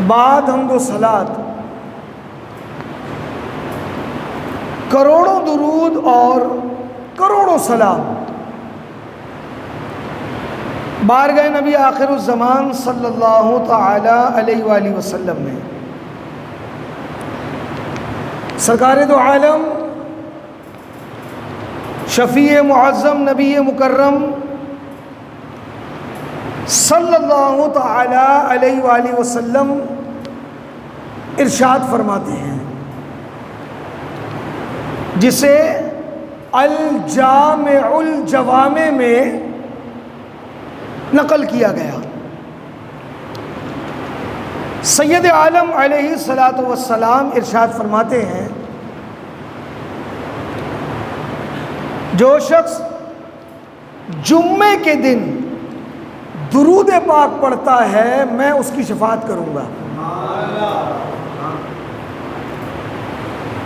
بعد حمد و صلات، کروڑوں درود اور کروڑوں سلام بارگاہ نبی آخر الزمان صلی اللہ تعالی علیہ وآلہ وسلم میں، سرکار دو عالم شفیع معظم نبی مکرم صلی اللہ تعالی علیہ وآلہ وسلم ارشاد فرماتے ہیں، جسے الجامع الجوامع میں نقل کیا گیا۔ سید عالم علیہ الصلاۃ والسلام ارشاد فرماتے ہیں، جو شخص جمعے کے دن درود پاک پڑھتا ہے میں اس کی شفاعت کروں گا۔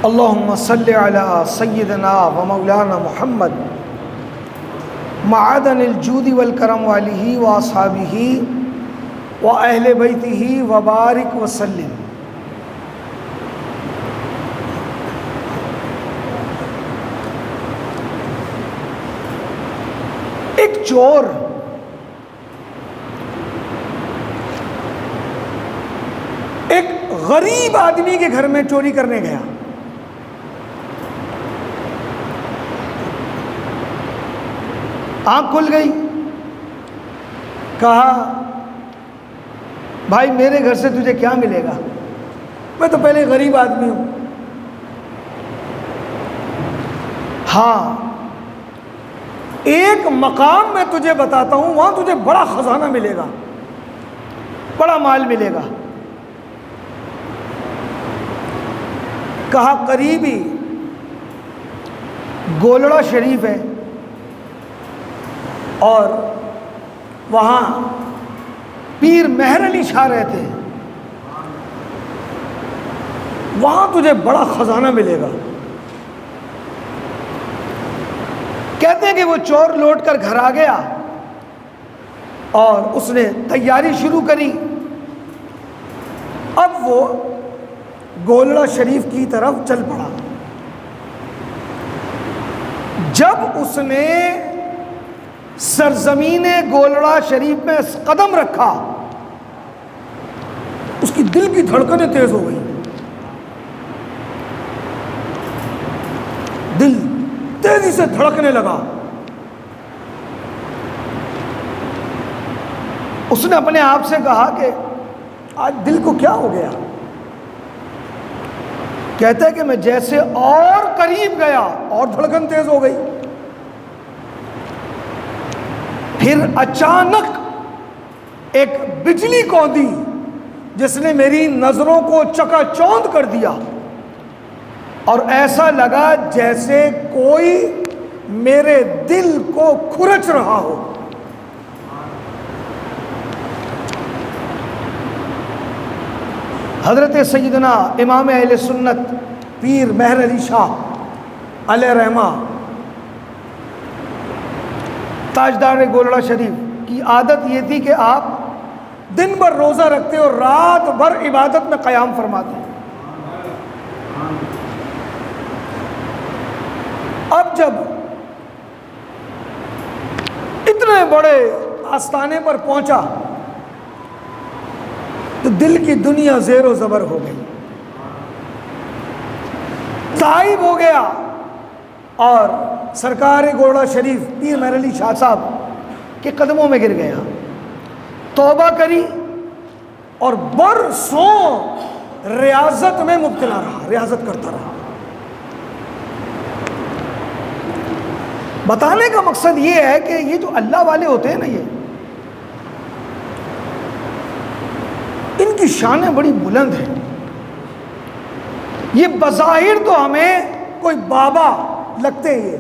اللہم صلی علی سیدنا و مولانا محمد معدن الجود والکرم والہ و اصحابہ و اہل بیتہ وبارک وسلم۔ ایک چور ایک غریب آدمی کے گھر میں چوری کرنے گیا۔ آنکھ کھل گئی، کہا بھائی میرے گھر سے تجھے کیا ملے گا، میں تو پہلے غریب آدمی ہوں۔ ہاں ایک مقام میں تجھے بتاتا ہوں، وہاں تجھے بڑا خزانہ ملے گا، بڑا مال ملے گا۔ کہا قریبی گولڑا شریف ہے اور وہاں پیر مہر علی شاہ رہتے ہیں، وہاں تجھے بڑا خزانہ ملے گا۔ کہتے ہیں کہ وہ چور لوٹ کر گھر آ گیا اور اس نے تیاری شروع کری۔ اب وہ گولڑا شریف کی طرف چل پڑا۔ جب اس نے سرزمین گولڑا شریف میں قدم رکھا، اس کی دل کی دھڑکنیں تیز ہو گئی، دل تیزی سے دھڑکنے لگا۔ اس نے اپنے آپ سے کہا کہ آج دل کو کیا ہو گیا؟ کہتا ہے کہ میں جیسے اور قریب گیا اور دھڑکن تیز ہو گئی۔ پھر اچانک ایک بجلی کوندی جس نے میری نظروں کو چکا چوند کر دیا، اور ایسا لگا جیسے کوئی میرے دل کو کھرچ رہا ہو۔ حضرت سیدنا امام اہل سنت پیر مہر علی شاہ علیہ رحمہ تاجدار گولڑا شریف کی عادت یہ تھی کہ آپ دن بھر روزہ رکھتے اور رات بھر عبادت میں قیام فرماتے۔ اب جب اتنے بڑے آستانے پر پہنچا تو دل کی دنیا زیر و زبر ہو گئی، تائب ہو گیا، اور سرکار گولڑا شریف پیر مہر علی شاہ صاحب کے قدموں میں گر گیا، توبہ کری اور برسوں ریاضت میں مبتلا رہا، ریاضت کرتا رہا۔ بتانے کا مقصد یہ ہے کہ یہ جو اللہ والے ہوتے ہیں نا، ان کی شانیں بڑی بلند ہیں۔ یہ بظاہر تو ہمیں کوئی بابا لگتے ہیں،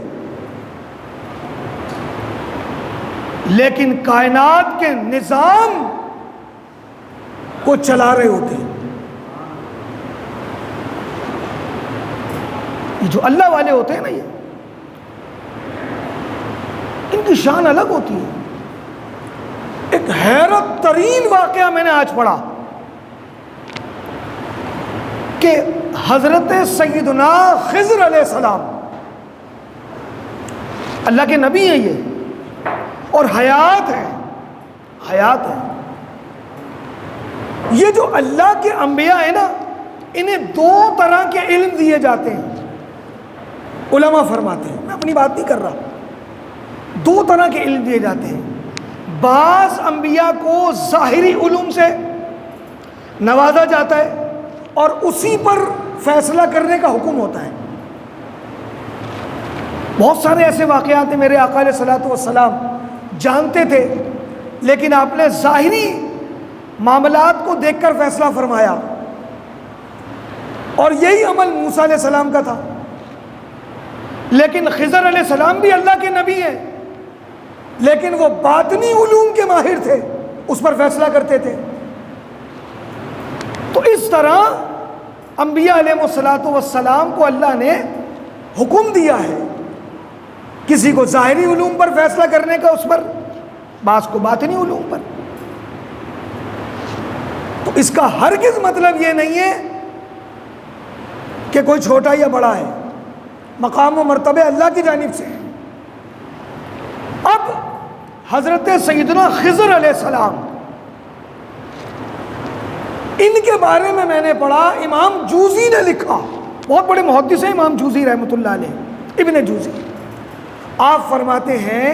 لیکن کائنات کے نظام کو چلا رہے ہوتے ہیں۔ یہ جو اللہ والے ہوتے ہیں نا، یہ ان کی شان الگ ہوتی ہے۔ ایک حیرت ترین واقعہ میں نے آج پڑھا کہ حضرت سیدنا خضر علیہ السلام اللہ کے نبی ہیں یہ، اور حیات ہیں، حیات ہیں۔ یہ جو اللہ کے انبیاء ہیں نا، انہیں دو طرح کے علم دیے جاتے ہیں۔ علماء فرماتے ہیں، میں اپنی بات نہیں کر رہا، دو طرح کے علم دیے جاتے ہیں۔ بعض انبیاء کو ظاہری علوم سے نوازا جاتا ہے اور اسی پر فیصلہ کرنے کا حکم ہوتا ہے۔ بہت سارے ایسے واقعات ہیں، میرے آقا علیہ الصلوۃ والسلام جانتے تھے، لیکن آپ نے ظاہری معاملات کو دیکھ کر فیصلہ فرمایا، اور یہی عمل موسیٰ علیہ السلام کا تھا۔ لیکن خضر علیہ السلام بھی اللہ کے نبی ہیں، لیکن وہ باطنی علوم کے ماہر تھے، اس پر فیصلہ کرتے تھے۔ تو اس طرح انبیاء علیہ الصلوۃ والسلام کو اللہ نے حکم دیا ہے، کسی کو ظاہری علوم پر فیصلہ کرنے کا، اس پر، بعض کو باطنی علوم پر۔ تو اس کا ہرگز مطلب یہ نہیں ہے کہ کوئی چھوٹا یا بڑا ہے، مقام و مرتبے اللہ کی جانب سے ہے۔ اب حضرت سیدنا خضر علیہ السلام، ان کے بارے میں نے پڑھا، امام جوزی نے لکھا، بہت بڑے محدث ہیں امام جوزی رحمۃ اللہ علیہ، ابن جوزی۔ آپ فرماتے ہیں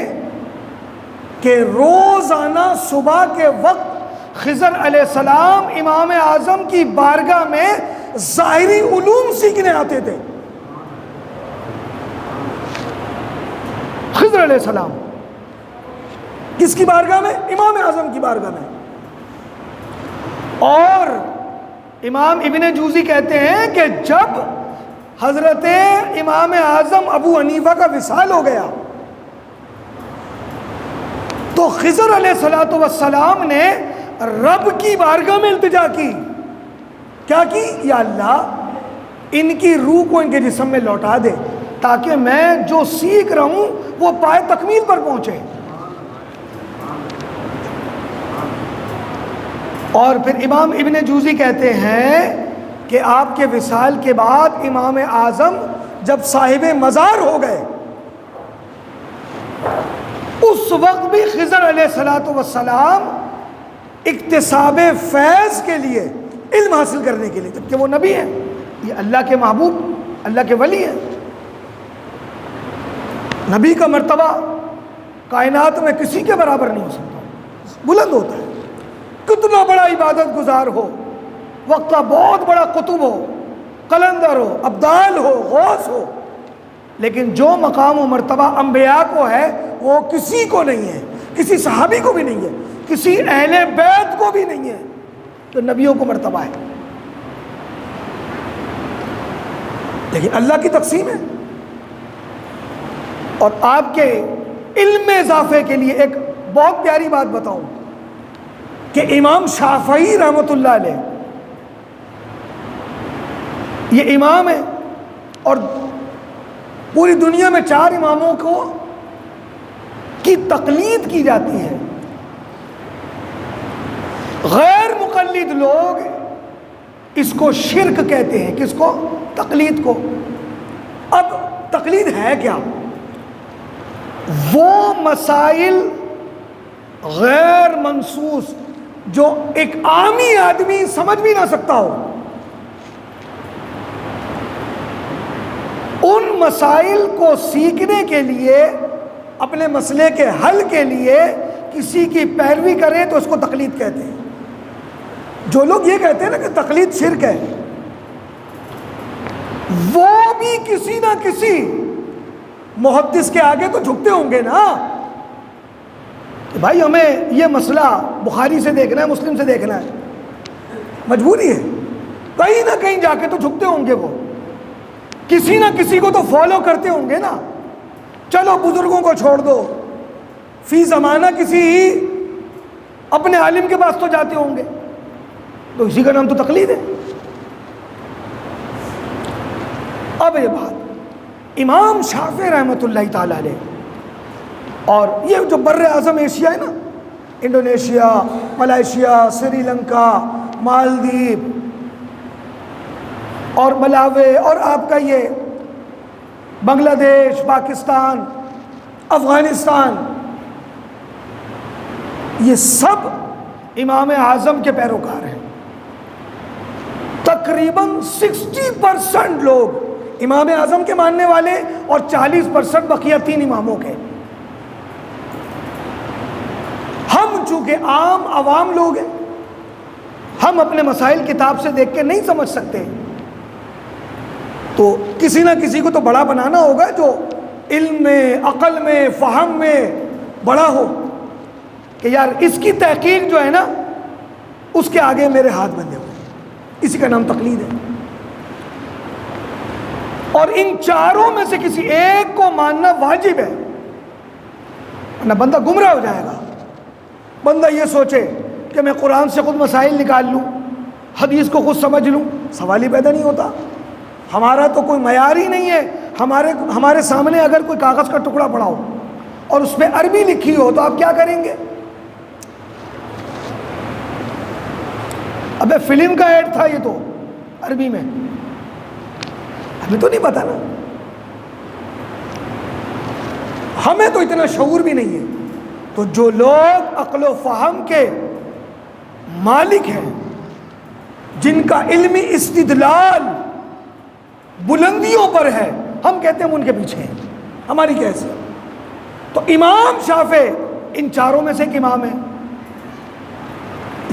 کہ روزانہ صبح کے وقت خضر علیہ السلام امام اعظم کی بارگاہ میں ظاہری علوم سیکھنے آتے تھے۔ خضر علیہ السلام کس کی بارگاہ میں؟ امام اعظم کی بارگاہ میں۔ اور امام ابن جوزی کہتے ہیں کہ جب حضرت امام اعظم ابو حنیفہ کا وصال ہو گیا تو خضر علیہ السلام نے رب کی بارگاہ میں التجا کی، کیا کی؟ یا اللہ ان کی روح کو ان کے جسم میں لوٹا دے تاکہ میں جو سیکھ رہا ہوں وہ پائے تکمیل پر پہنچے۔ اور پھر امام ابن جوزی کہتے ہیں کہ آپ کے وصال کے بعد امام اعظم جب صاحب مزار ہو گئے، اس وقت بھی خضر علیہ السلام اکتساب فیض کے لیے، علم حاصل کرنے کے لیے، جبکہ وہ نبی ہیں، یہ اللہ کے محبوب، اللہ کے ولی ہیں۔ نبی کا مرتبہ کائنات میں کسی کے برابر نہیں ہو سکتا، بلند ہوتا ہے، کتنا بڑا عبادت گزار ہو، وقت کا بہت بڑا قطب ہو، قلندر ہو، ابدال ہو، غوث ہو، لیکن جو مقام و مرتبہ انبیاء کو ہے وہ کسی کو نہیں ہے، کسی صحابی کو بھی نہیں ہے، کسی اہل بیت کو بھی نہیں ہے، تو نبیوں کو مرتبہ ہے۔ لیکن اللہ کی تقسیم ہے۔ اور آپ کے علم میں اضافے کے لیے ایک بہت پیاری بات بتاؤں کہ امام شافعی رحمۃ اللہ علیہ یہ امام ہے، اور پوری دنیا میں 4 اماموں کی تقلید کی جاتی ہے۔ غیر مقلد لوگ اس کو شرک کہتے ہیں، کس کو؟ تقلید کو۔ اب تقلید ہے کیا؟ وہ مسائل غیر منصوص جو ایک عامی آدمی سمجھ بھی نہ سکتا ہو، ان مسائل کو سیکھنے کے لیے، اپنے مسئلے کے حل کے لیے کسی کی پیروی کرے تو اس کو تقلید کہتے ہیں۔ جو لوگ یہ کہتے ہیں نا کہ تقلید شرک ہے، وہ بھی کسی نہ کسی محدث کے آگے تو جھکتے ہوں گے نا کہ بھائی ہمیں یہ مسئلہ بخاری سے دیکھنا ہے، مسلم سے دیکھنا ہے، مجبوری ہے، کہیں نہ کہیں جا کے تو جھکتے ہوں گے، وہ کسی نہ کسی کو تو فالو کرتے ہوں گے نا۔ چلو بزرگوں کو چھوڑ دو، فی زمانہ کسی اپنے عالم کے پاس تو جاتے ہوں گے، تو اسی کا نام تو تقلید ہے۔ اب یہ بات امام شافعی رحمۃ اللہ تعالی علیہ، اور یہ جو بر اعظم ایشیا ہے نا، انڈونیشیا، ملائیشیا، سری لنکا، مالدیپ، اور ملاوی اور آپ کا یہ بنگلہ دیش، پاکستان، افغانستان، یہ سب امام اعظم کے پیروکار ہیں۔ تقریباً 60% لوگ امام اعظم کے ماننے والے اور 40% بقیہ 3 اماموں کے۔ ہم چونکہ عوام لوگ ہیں، ہم اپنے مسائل کتاب سے دیکھ کے نہیں سمجھ سکتے، تو کسی نہ کسی کو تو بڑا بنانا ہوگا جو علم میں، عقل میں، فہم میں بڑا ہو، کہ یار اس کی تحقیق جو ہے نا اس کے آگے میرے ہاتھ بندھے ہوئے۔ اسی کا نام تقلید ہے۔ اور ان چاروں میں سے کسی ایک کو ماننا واجب ہے، ورنہ بندہ گمراہ ہو جائے گا۔ بندہ یہ سوچے کہ میں قرآن سے خود مسائل نکال لوں، حدیث کو خود سمجھ لوں، سوال ہی پیدا نہیں ہوتا۔ ہمارا تو کوئی معیار ہی نہیں ہے۔ ہمارے سامنے اگر کوئی کاغذ کا ٹکڑا پڑا ہو اور اس پہ عربی لکھی ہو تو آپ کیا کریں گے؟ ابے فلم کا ایڈ تھا یہ تو عربی میں، ہمیں تو نہیں پتا نا، ہمیں تو اتنا شعور بھی نہیں ہے۔ تو جو لوگ عقل و فہم کے مالک ہیں، جن کا علمی استدلال بلندیوں پر ہے، ہم کہتے ہیں ہم ان کے پیچھے ہیں، ہماری کیسے؟ تو امام شافعی ان چاروں میں سے ایک امام ہے۔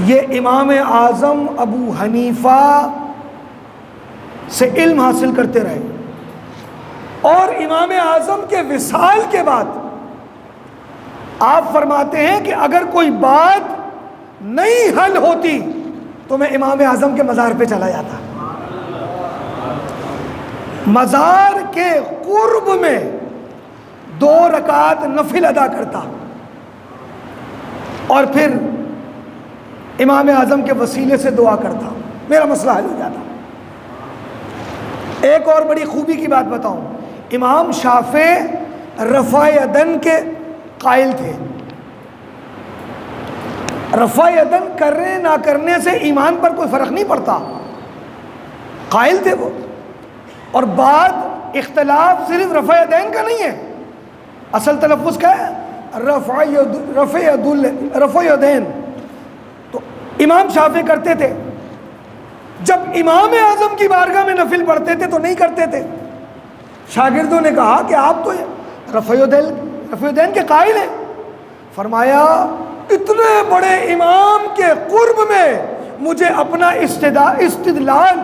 یہ امام اعظم ابو حنیفہ سے علم حاصل کرتے رہے، اور امام اعظم کے وصال کے بعد آپ فرماتے ہیں کہ اگر کوئی بات نہیں حل ہوتی تو میں امام اعظم کے مزار پہ چلا جاتا، مزار کے قرب میں 2 رکعت نفل ادا کرتا اور پھر امام اعظم کے وسیلے سے دعا کرتا، میرا مسئلہ حل ہو جاتا۔ ایک اور بڑی خوبی کی بات بتاؤں، امام شافعی رفع یدین کے قائل تھے۔ رفع یدین کرنے نہ کرنے سے ایمان پر کوئی فرق نہیں پڑتا، قائل تھے وہ۔ اور بات اختلاف صرف رفع یدین کا نہیں ہے، اصل تلفظ کیا ہے؟ رفع یدین۔ تو امام شافعی کرتے تھے، جب امام اعظم کی بارگاہ میں نفل پڑھتے تھے تو نہیں کرتے تھے۔ شاگردوں نے کہا کہ آپ تو رفع یدین کے قائل ہیں۔ فرمایا اتنے بڑے امام کے قرب میں مجھے اپنا استدلال،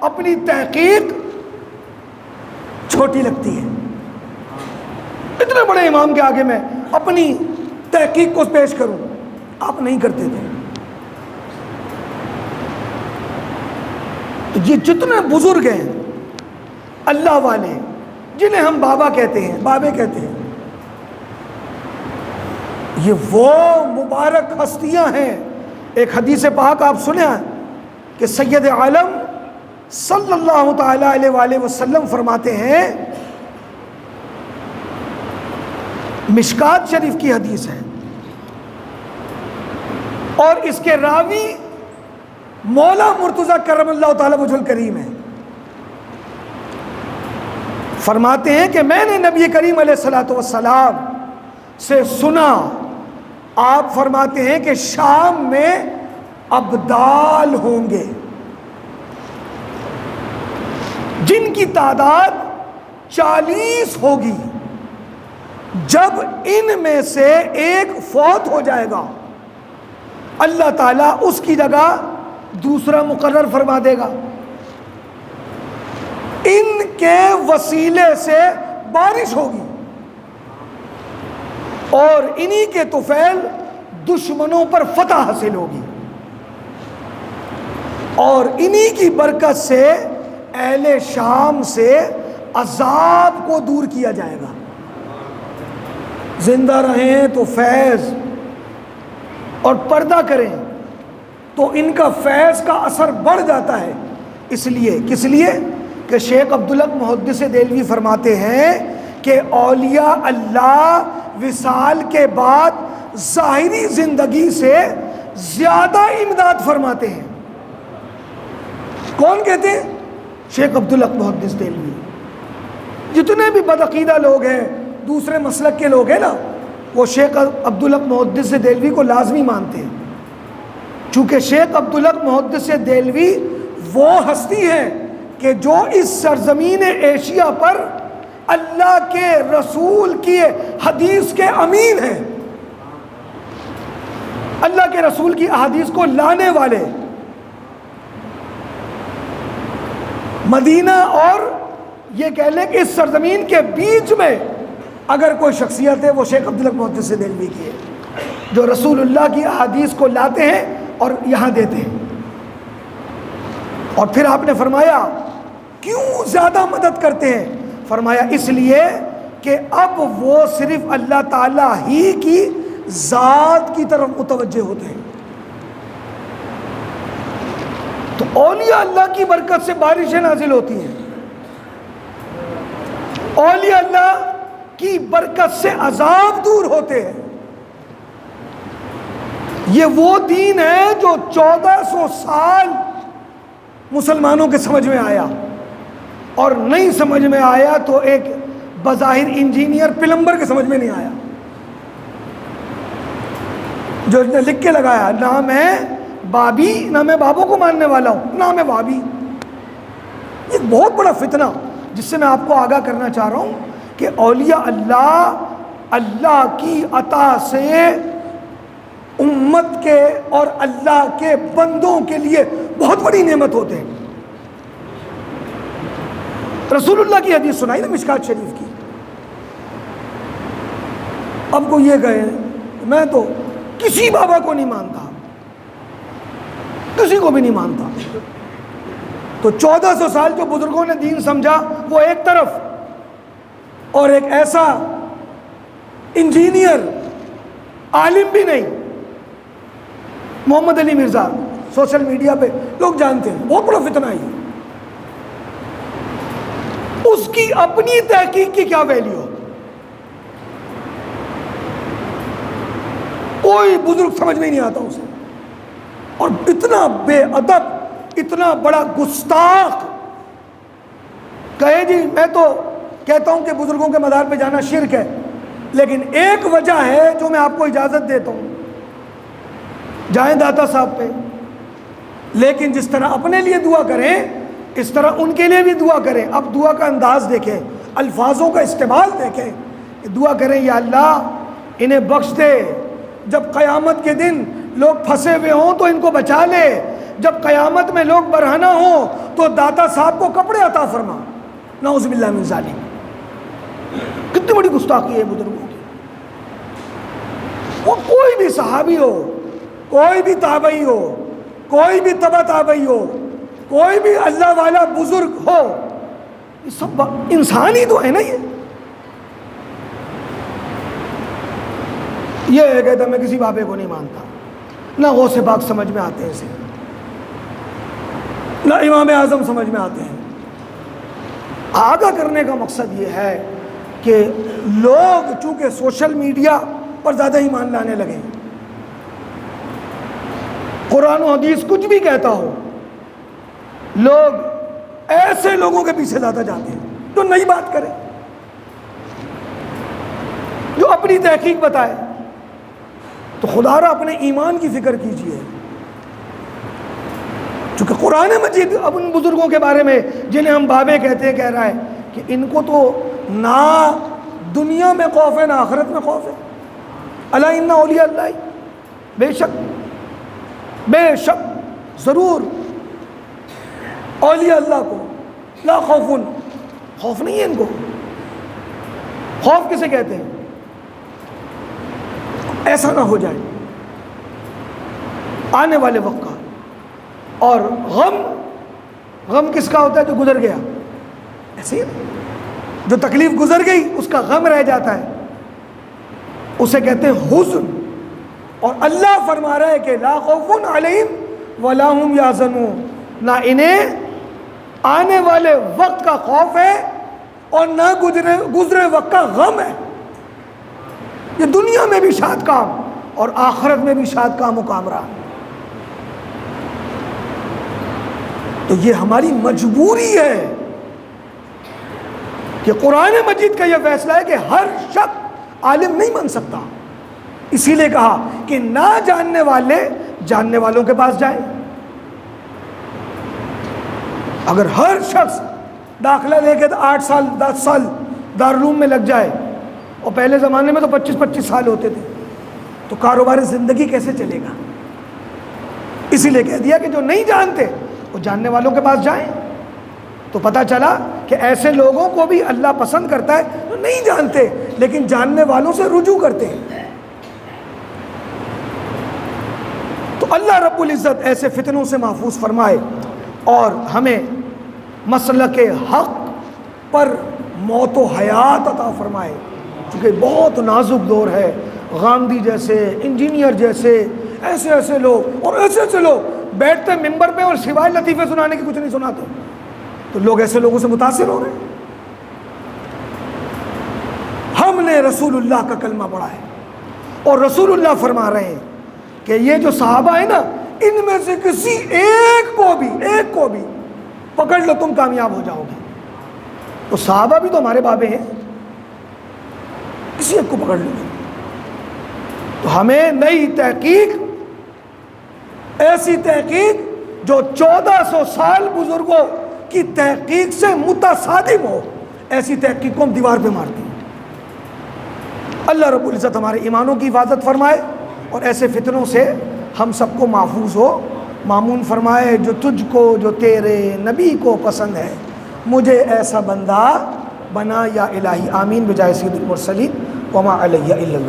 اپنی تحقیق چھوٹی لگتی ہے۔ اتنے بڑے امام کے آگے میں اپنی تحقیق کو پیش کروں، آپ نہیں کرتے تھے۔ یہ جتنے بزرگ ہیں اللہ والے، جنہیں ہم بابا کہتے ہیں، بابے کہتے ہیں، یہ وہ مبارک ہستیاں ہیں۔ ایک حدیث پاک آپ سنے کہ سید عالم صلی اللہ تعالی علیہ وآلہ وسلم فرماتے ہیں، مشکات شریف کی حدیث ہے اور اس کے راوی مولا مرتضیٰ کرم اللہ تعالی وجہ الکریم ہے۔ فرماتے ہیں کہ میں نے نبی کریم علیہ الصلوۃ والسلام سے سنا، آپ فرماتے ہیں کہ شام میں ابدال ہوں گے جن کی تعداد 40 ہوگی، جب ان میں سے ایک فوت ہو جائے گا اللہ تعالیٰ اس کی جگہ دوسرا مقرر فرما دے گا، ان کے وسیلے سے بارش ہوگی اور انہی کے طفیل دشمنوں پر فتح حاصل ہوگی، اور انہی کی برکت سے اہل شام سے عذاب کو دور کیا جائے گا۔ زندہ رہیں تو فیض، اور پردہ کریں تو ان کا فیض کا اثر بڑھ جاتا ہے۔ اس لیے کس لیے کہ شیخ عبدالحق محدث دہلوی فرماتے ہیں کہ اولیاء اللہ وصال کے بعد ظاہری زندگی سے زیادہ امداد فرماتے ہیں۔ کون کہتے ہیں؟ شیخ عبدالحق محدث دہلوی. جتنے بھی بدعقیدہ لوگ ہیں، دوسرے مسلک کے لوگ ہیں نا، وہ شیخ عبدالحق محدث دہلوی کو لازمی مانتے ہیں، چونکہ شیخ عبدالحق محدث دہلوی وہ ہستی ہے کہ جو اس سرزمین ایشیا پر اللہ کے رسول کی حدیث کے امین ہیں، اللہ کے رسول کی احادیث کو لانے والے. مدینہ اور یہ کہہ لیں کہ اس سرزمین کے بیچ میں اگر کوئی شخصیت ہے وہ شیخ عبدالحق محدث دہلوی کی ہے، جو رسول اللہ کی احادیث کو لاتے ہیں اور یہاں دیتے ہیں. اور پھر آپ نے فرمایا کیوں زیادہ مدد کرتے ہیں؟ فرمایا اس لیے کہ اب وہ صرف اللہ تعالیٰ ہی کی ذات کی طرف متوجہ ہوتے ہیں. تو اولیاء اللہ کی برکت سے بارشیں نازل ہوتی ہیں، اولیاء اللہ کی برکت سے عذاب دور ہوتے ہیں. یہ وہ دین ہے جو 1400 سال مسلمانوں کے سمجھ میں آیا، اور نہیں سمجھ میں آیا تو ایک بظاہر انجینئر پلمبر کے سمجھ میں نہیں آیا، جو نے لکھ کے لگایا نہ میں بابی، نہ میں بابوں کو ماننے والا ہوں، نہ میں بابی. یہ بہت بڑا فتنہ جس سے میں آپ کو آگاہ کرنا چاہ رہا ہوں کہ اولیاء اللہ اللہ کی عطا سے امت کے اور اللہ کے بندوں کے لیے بہت بڑی نعمت ہوتے ہیں. رسول اللہ کی حدیث سنائی نا مشکات شریف کی. اب کو یہ کہے میں تو کسی بابا کو نہیں مانتا، کسی کو بھی نہیں مانتا، تو 1400 سال جو بزرگوں نے دین سمجھا وہ ایک طرف، اور ایک ایسا انجینئر عالم بھی نہیں، محمد علی مرزا، سوشل میڈیا پہ لوگ جانتے ہیں، بہت بڑا فتنہ ہے. اس کی اپنی تحقیق کی کیا ویلیو؟ کوئی بزرگ سمجھ میں نہیں آتا اسے. اور اتنا بے ادب، اتنا بڑا گستاخ کہے جی میں تو کہتا ہوں کہ بزرگوں کے مزار پہ جانا شرک ہے، لیکن ایک وجہ ہے جو میں آپ کو اجازت دیتا ہوں، جائیں داتا صاحب پہ، لیکن جس طرح اپنے لیے دعا کریں اس طرح ان کے لیے بھی دعا کریں. اب دعا کا انداز دیکھیں، الفاظوں کا استعمال دیکھیں. دعا کریں یا اللہ انہیں بخش دے، جب قیامت کے دن لوگ پھنسے ہوئے ہوں تو ان کو بچا لے، جب قیامت میں لوگ برہنہ ہوں تو داتا صاحب کو کپڑے عطا فرما. نعوذ باللہ من ذالک. کتنی بڑی گستاخی ہے بزرگوں کی. وہ کوئی بھی صحابی ہو، کوئی بھی تابعی ہو، کوئی بھی تبع تابعی ہو، کوئی بھی اللہ والا بزرگ ہو، یہ سب انسان ہی تو ہے نا. یہ ہے کہتا میں کسی بابے کو نہیں مانتا، نہ غوث پاک سمجھ میں آتے ہیں اسے، نہ امام اعظم سمجھ میں آتے ہیں. آگاہ کرنے کا مقصد یہ ہے کہ لوگ چونکہ سوشل میڈیا پر زیادہ ایمان لانے لگے، قرآن و حدیث کچھ بھی کہتا ہو، لوگ ایسے لوگوں کے پیچھے زیادہ جاتے ہیں جو نئی بات کرے، جو اپنی تحقیق بتائے. تو خدا را اپنے ایمان کی فکر کیجئے، چونکہ قرآن مجید اب ان بزرگوں کے بارے میں جنہیں ہم بابے کہتے ہیں کہہ رہا ہے کہ ان کو تو نہ دنیا میں خوف ہے نہ آخرت میں خوف ہے. الا ان اولیاء اللہ، بے شک ضرور اولیاء اللہ کو لا خوف نہیں ہے ان کو. خوف کسے کہتے ہیں؟ ایسا نہ ہو جائے آنے والے وقت کا. اور غم کس کا ہوتا ہے؟ جو گزر گیا. ایسے ہی جو تکلیف گزر گئی اس کا غم رہ جاتا ہے، اسے کہتے ہیں حزن. اور اللہ فرما رہا ہے کہ لا خوف علیہم ولا هم یحزنون، نہ انہیں آنے والے وقت کا خوف ہے اور نہ گزرے وقت کا غم ہے. یہ دنیا میں بھی شاد کام اور آخرت میں بھی شاد کام و کامران. تو یہ ہماری مجبوری ہے کہ قرآن مجید کا یہ فیصلہ ہے کہ ہر شخص عالم نہیں بن سکتا، اسی لیے کہا کہ نہ جاننے والے جاننے والوں کے پاس جائیں۔ اگر ہر شخص داخلہ لے کے 8 سال 10 سال دارالعلوم میں لگ جائے، اور پہلے زمانے میں تو 25 سال ہوتے تھے، تو کاروبار زندگی کیسے چلے گا؟ اسی لیے کہہ دیا کہ جو نہیں جانتے وہ جاننے والوں کے پاس جائیں۔ تو پتہ چلا کہ ایسے لوگوں کو بھی اللہ پسند کرتا ہے جو نہیں جانتے لیکن جاننے والوں سے رجوع کرتے ہیں۔ تو اللہ رب العزت ایسے فتنوں سے محفوظ فرمائے اور ہمیں مسلک حق پر موت و حیات عطا فرمائے، کیونکہ بہت نازک دور ہے۔ غامدی جیسے، انجینئر جیسے ایسے لوگ، اور ایسے لوگ بیٹھتے ممبر پہ اور سوائے لطیفے سنانے کی کچھ نہیں سناتے، تو لوگ ایسے لوگوں سے متاثر ہو رہے ہیں۔ ہم نے رسول اللہ کا کلمہ پڑھا ہے، اور رسول اللہ فرما رہے ہیں کہ یہ جو صحابہ ہیں نا، ان میں سے کسی ایک کو بھی پکڑ لو تم کامیاب ہو جاؤ گے۔ تو صحابہ بھی تو ہمارے بابے ہیں، کسی ایک کو پکڑ لو گے۔ تو ہمیں نئی تحقیق، ایسی تحقیق جو 1400 سال بزرگوں کی تحقیق سے متصادم ہو، ایسی تحقیق کو ہم دیوار پہ مارتے ہیں۔ اللہ رب العزت ہمارے ایمانوں کی حفاظت فرمائے اور ایسے فتنوں سے ہم سب کو محفوظ ہو مامون فرمائے۔ جو تجھ کو، جو تیرے نبی کو پسند ہے، مجھے ایسا بندہ بنا یا الہی، آمین بجائے سید المرسلین وما علیہ الا اللہ۔